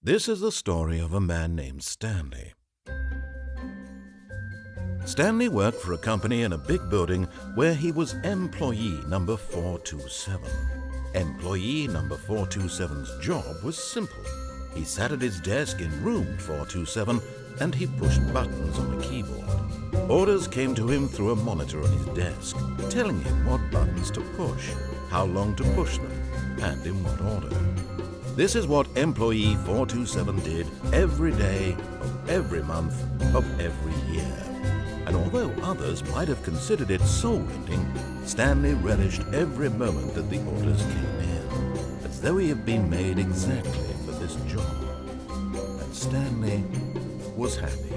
This is the story of a man named Stanley. Stanley worked for a company in a big building where he was employee number 427. Employee number 427's job was simple. He sat at his desk in room 427 and he pushed buttons on a keyboard. Orders came to him through a monitor on his desk, telling him what buttons to push, how long to push them, and in what order. This is what employee 427 did every day of every month of every year. And although others might have considered it soul-rending, Stanley relished every moment that the orders came in, as though he had been made exactly for this job. And Stanley was happy.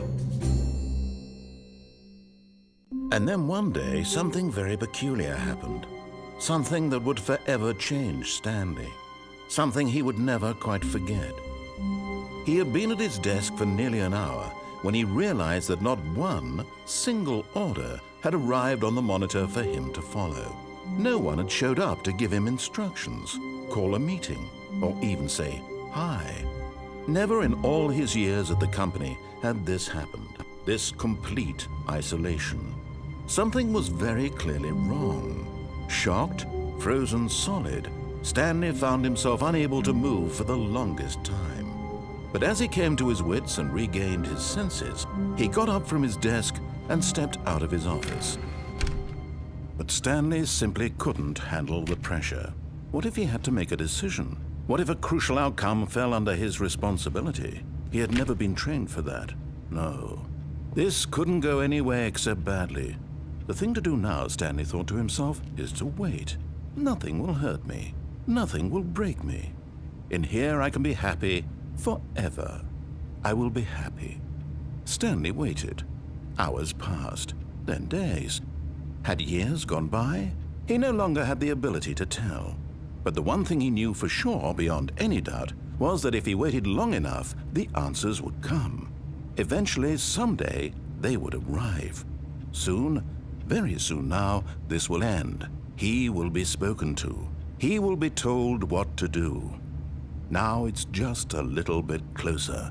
And then one day, something very peculiar happened. Something that would forever change Stanley. Something he would never quite forget. He had been at his desk for nearly an hour when he realized that not one single order had arrived on the monitor for him to follow. No one had showed up to give him instructions, call a meeting, or even say hi. Never in all his years at the company had this happened, this complete isolation. Something was very clearly wrong. Shocked, frozen solid, Stanley found himself unable to move for the longest time. But as he came to his wits and regained his senses, he got up from his desk and stepped out of his office. But Stanley simply couldn't handle the pressure. What if he had to make a decision? What if a crucial outcome fell under his responsibility? He had never been trained for that. No. This couldn't go any way except badly. The thing to do now, Stanley thought to himself, is to wait. Nothing will hurt me. Nothing will break me. In here I can be happy forever. I will be happy. Stanley waited. Hours passed, then days. Had years gone by? He no longer had the ability to tell. But the one thing he knew for sure, beyond any doubt, was that if he waited long enough, the answers would come. Eventually, someday, they would arrive. Soon, very soon now, this will end. He will be spoken to. He will be told what to do. Now it's just a little bit closer.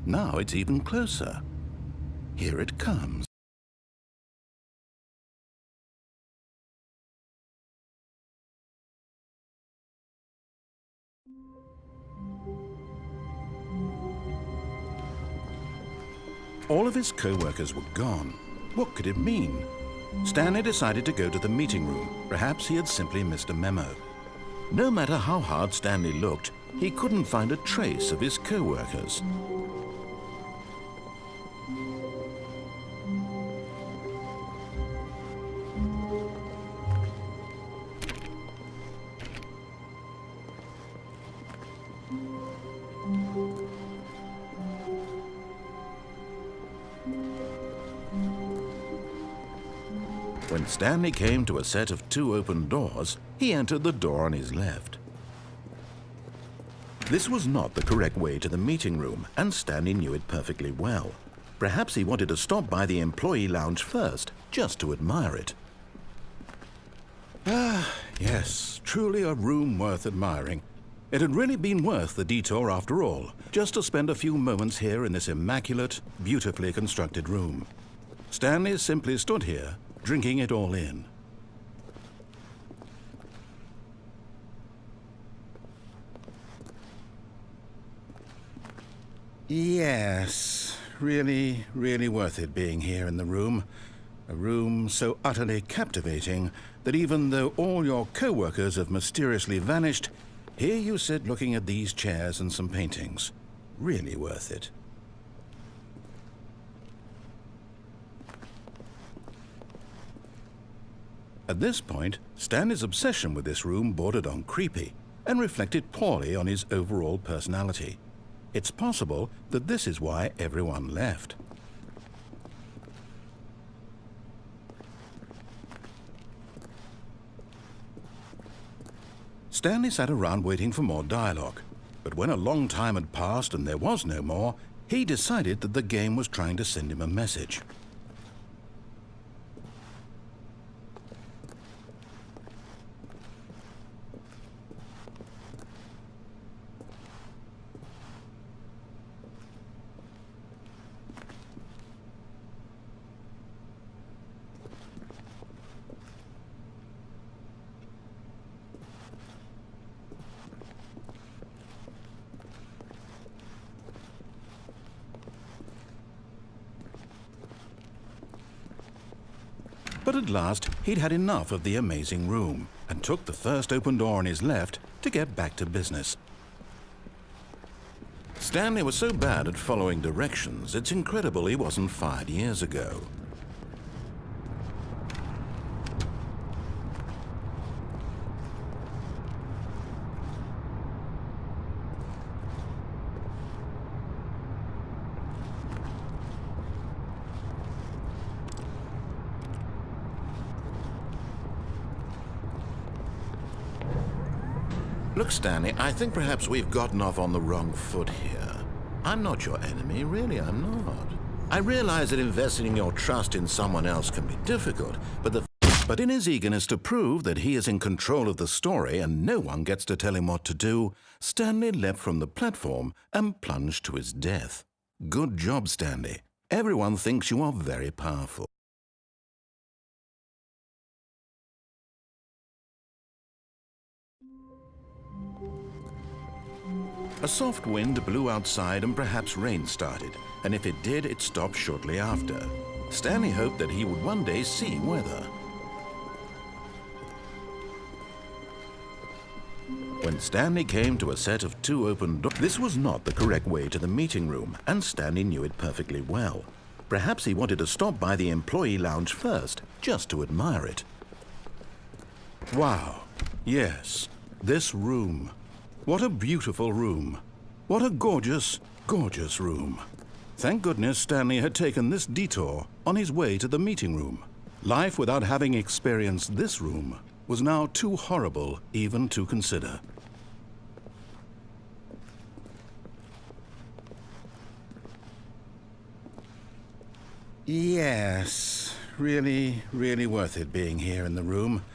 Now it's even closer. Here it comes. All of his co-workers were gone. What could it mean? Stanley decided to go to the meeting room. Perhaps he had simply missed a memo. No matter how hard Stanley looked, he couldn't find a trace of his co-workers. When Stanley came to a set of 2 open doors, he entered the door on his left. This was not the correct way to the meeting room, and Stanley knew it perfectly well. Perhaps he wanted to stop by the employee lounge first, just to admire it. Ah, yes, truly a room worth admiring. It had really been worth the detour after all, just to spend a few moments here in this immaculate, beautifully constructed room. Stanley simply stood here, drinking it all in. Yes, really, really worth it being here in the room. A room so utterly captivating that even though all your co-workers have mysteriously vanished, here you sit looking at these chairs and some paintings. Really worth it. At this point, Stanley's obsession with this room bordered on creepy and reflected poorly on his overall personality. It's possible that this is why everyone left. Stanley sat around waiting for more dialogue, but when a long time had passed and there was no more, he decided that the game was trying to send him a message. But at last, he'd had enough of the amazing room and took the first open door on his left to get back to business. Stanley was so bad at following directions, it's incredible he wasn't fired years ago. Look, Stanley, I think perhaps we've gotten off on the wrong foot here. I'm not your enemy, really, I'm not. I realize that investing your trust in someone else can be difficult, but in his eagerness to prove that he is in control of the story and no one gets to tell him what to do, Stanley leapt from the platform and plunged to his death. Good job, Stanley. Everyone thinks you are very powerful. A soft wind blew outside and perhaps rain started, and if it did, it stopped shortly after. Stanley hoped that he would one day see weather. When Stanley came to a set of 2 open doors, this was not the correct way to the meeting room, and Stanley knew it perfectly well. Perhaps he wanted to stop by the employee lounge first, just to admire it. Wow, yes, this room. What a beautiful room. What a gorgeous, gorgeous room. Thank goodness Stanley had taken this detour on his way to the meeting room. Life without having experienced this room was now too horrible even to consider. Yes, really, really worth it being here in the room.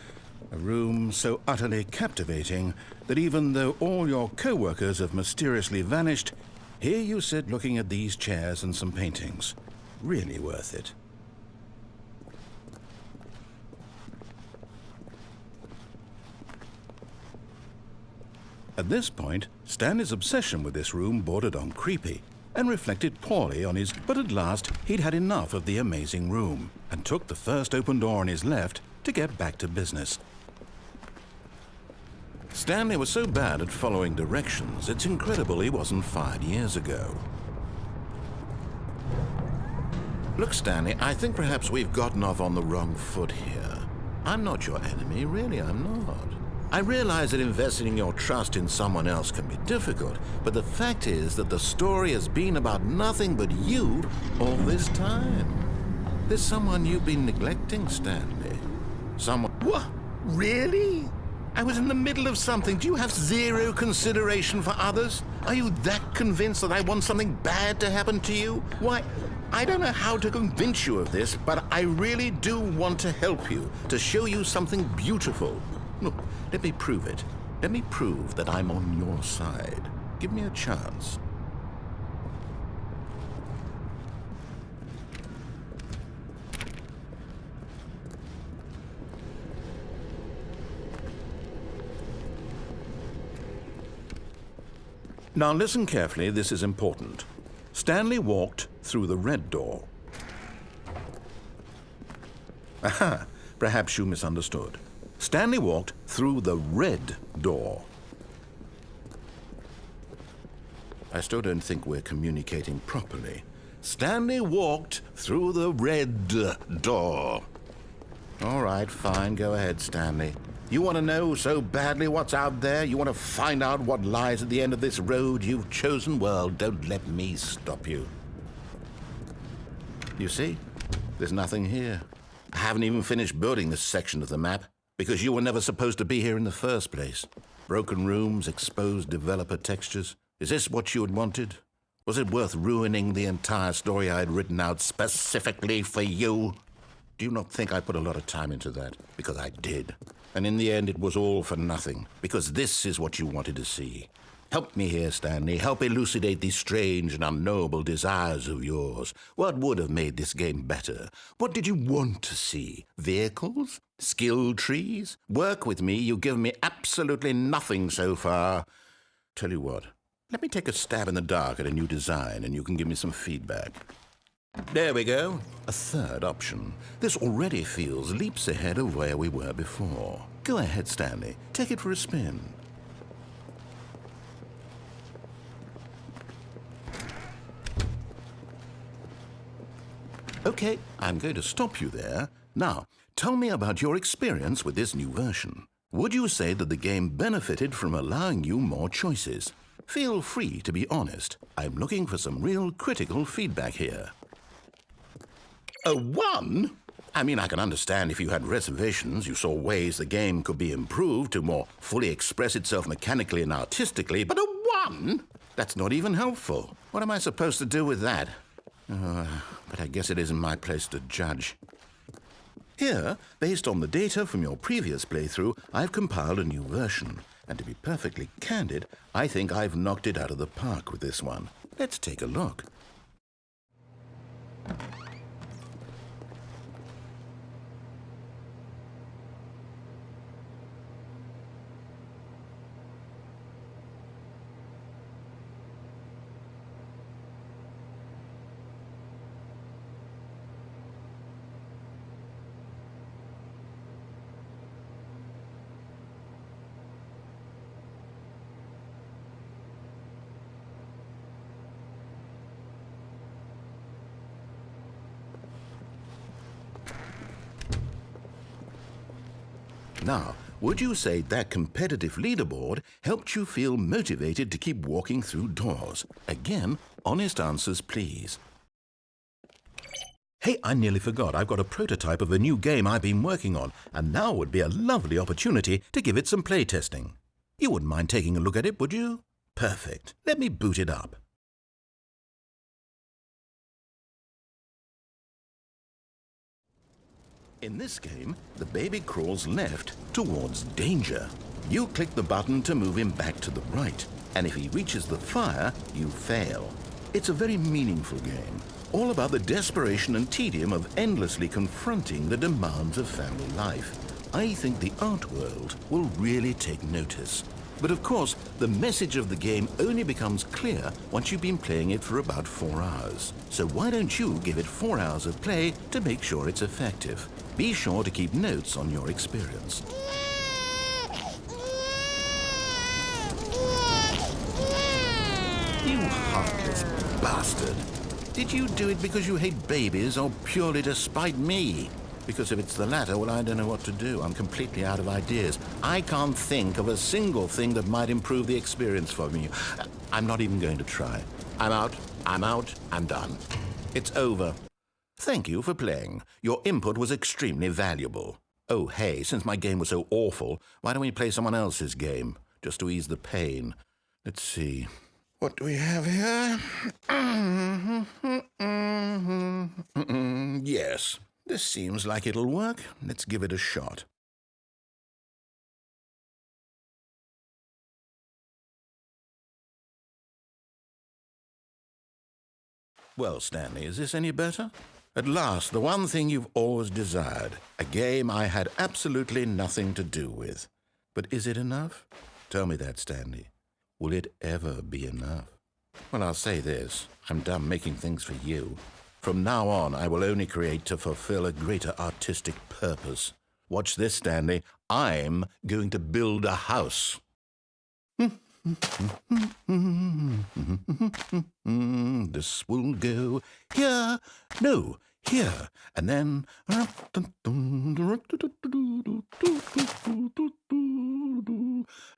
A room so utterly captivating that even though all your co-workers have mysteriously vanished, here you sit looking at these chairs and some paintings. Really worth it. At this point, Stanley's obsession with this room bordered on creepy and reflected poorly on his... But at last, he'd had enough of the amazing room and took the first open door on his left to get back to business. Stanley was so bad at following directions, it's incredible he wasn't fired years ago. Look, Stanley, I think perhaps we've gotten off on the wrong foot here. I'm not your enemy, really, I'm not. I realize that investing your trust in someone else can be difficult, but the fact is that the story has been about nothing but you all this time. There's someone you've been neglecting, Stanley. Someone... What? Really? I was in the middle of something. Do you have zero consideration for others? Are you that convinced that I want something bad to happen to you? Why, I don't know how to convince you of this, but I really do want to help you, to show you something beautiful. Look, let me prove it. Let me prove that I'm on your side. Give me a chance. Now listen carefully, this is important. Stanley walked through the red door. Aha, perhaps you misunderstood. Stanley walked through the red door. I still don't think we're communicating properly. Stanley walked through the red door. All right, fine, go ahead, Stanley. You want to know so badly what's out there? You want to find out what lies at the end of this road you've chosen? Well, don't let me stop you. You see, there's nothing here. I haven't even finished building this section of the map because you were never supposed to be here in the first place. Broken rooms, exposed developer textures. Is this what you had wanted? Was it worth ruining the entire story I had written out specifically for you? Do you not think I put a lot of time into that? Because I did. And in the end, it was all for nothing, because this is what you wanted to see. Help me here, Stanley. Help elucidate these strange and unknowable desires of yours. What would have made this game better? What did you want to see? Vehicles? Skill trees? Work with me. You've given me absolutely nothing so far. Tell you what, let me take a stab in the dark at a new design, and you can give me some feedback. There we go. a third option. This already feels leaps ahead of where we were before. Go ahead, Stanley. Take it for a spin. Okay, I'm going to stop you there. Now, tell me about your experience with this new version. Would you say that the game benefited from allowing you more choices? Feel free to be honest. I'm looking for some real critical feedback here. A 1? I mean, I can understand if you had reservations, you saw ways the game could be improved to more fully express itself mechanically and artistically, but a 1? That's not even helpful. What am I supposed to do with that? But I guess it isn't my place to judge. Here, based on the data from your previous playthrough, I've compiled a new version. And to be perfectly candid, I think I've knocked it out of the park with this one. Let's take a look. Now, would you say that competitive leaderboard helped you feel motivated to keep walking through doors? Again, honest answers, please. Hey, I nearly forgot. I've got a prototype of a new game I've been working on, and now would be a lovely opportunity to give it some playtesting. You wouldn't mind taking a look at it, would you? Perfect. Let me boot it up. In this game, the baby crawls left towards danger. You click the button to move him back to the right, and if he reaches the fire, you fail. It's a very meaningful game, all about the desperation and tedium of endlessly confronting the demands of family life. I think the art world will really take notice. But of course, the message of the game only becomes clear once you've been playing it for about 4 hours. So why don't you give it 4 hours of play to make sure it's effective? Be sure to keep notes on your experience. You heartless bastard. Did you do it because you hate babies or purely to spite me? Because if it's the latter, well, I don't know what to do. I'm completely out of ideas. I can't think of a single thing that might improve the experience for me. I'm not even going to try. I'm out, I'm done. It's over. Thank you for playing. Your input was extremely valuable. Oh, hey, since my game was so awful, why don't we play someone else's game, just to ease the pain? Let's see. What do we have here? Yes, this seems like it'll work. Let's give it a shot. Well, Stanley, is this any better? At last, the one thing you've always desired, a game I had absolutely nothing to do with. But is it enough? Tell me that, Stanley. Will it ever be enough? Well, I'll say this. I'm done making things for you. From now on, I will only create to fulfill a greater artistic purpose. Watch this, Stanley. I'm going to build a house. This will go here, no, here, and then...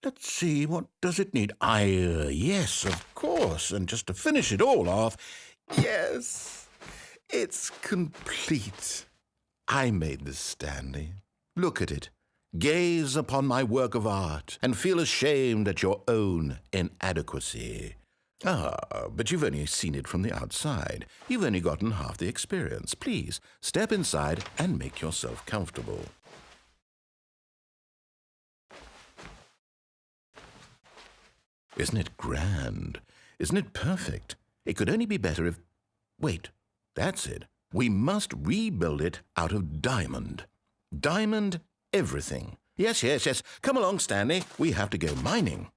Let's see, what does it need? Yes, of course, and just to finish it all off, yes, it's complete. I made this, Stanley. Look at it. Gaze upon my work of art and feel ashamed at your own inadequacy. But you've only seen it from the outside. You've only gotten half the experience. Please, step inside and make yourself comfortable. Isn't it grand? Isn't it perfect? It could only be better if... Wait, that's it. We must rebuild it out of diamond. Diamond everything. Yes. Come along, Stanley. We have to go mining.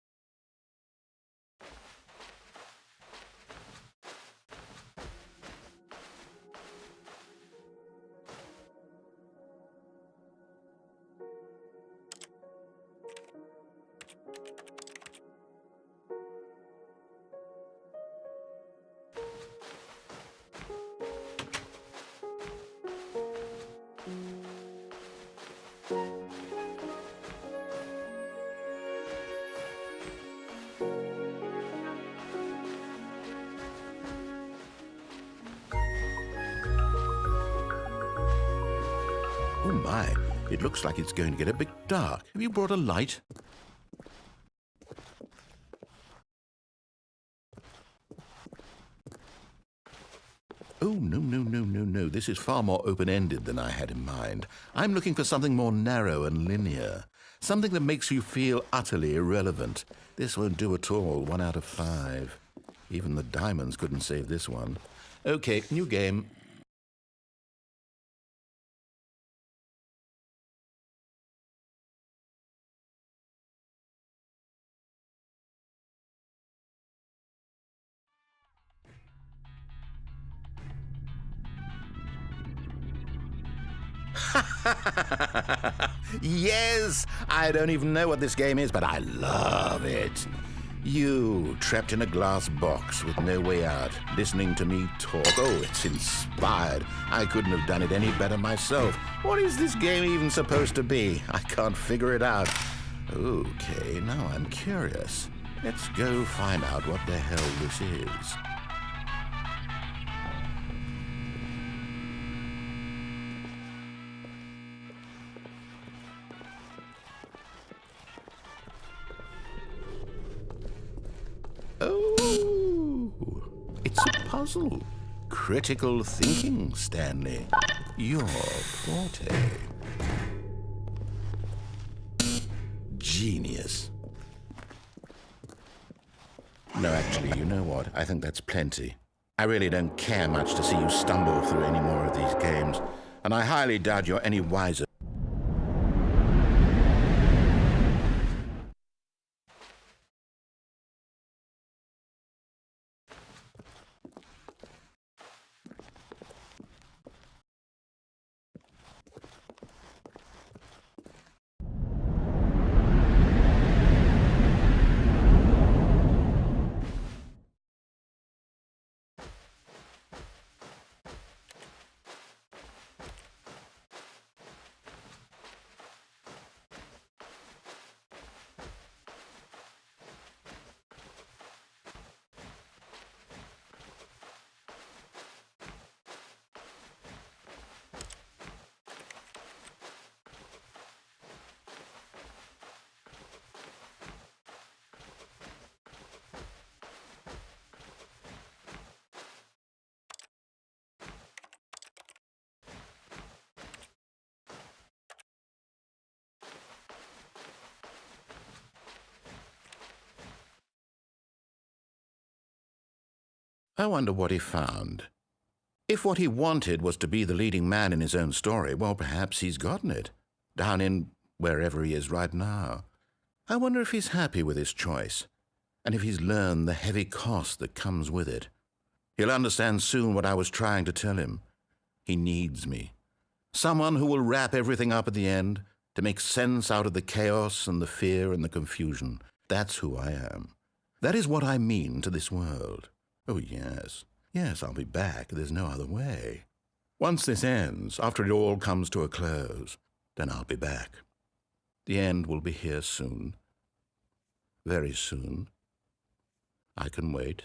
my, it looks like it's going to get a bit dark. Have you brought a light? Oh, no. This is far more open-ended than I had in mind. I'm looking for something more narrow and linear. Something that makes you feel utterly irrelevant. This won't do at all. 1 out of 5. Even the diamonds couldn't save this one. Okay, new game. Yes! I don't even know what this game is, but I love it. You, trapped in a glass box with no way out, listening to me talk. Oh, it's inspired. I couldn't have done it any better myself. What is this game even supposed to be? I can't figure it out. Okay, now I'm curious. Let's go find out what the hell this is. Oh, it's a puzzle. Critical thinking, Stanley. Your forte. Genius. No, actually, you know what? I think that's plenty. I really don't care much to see you stumble through any more of these games, and I highly doubt you're any wiser. I wonder what he found. If what he wanted was to be the leading man in his own story, well, perhaps he's gotten it, down in wherever he is right now. I wonder if he's happy with his choice, and if he's learned the heavy cost that comes with it. He'll understand soon what I was trying to tell him. He needs me. Someone who will wrap everything up at the end, to make sense out of the chaos and the fear and the confusion. That's who I am. That is what I mean to this world. Oh, yes. Yes, I'll be back. There's no other way. Once this ends, after it all comes to a close, then I'll be back. The end will be here soon. Very soon. I can wait.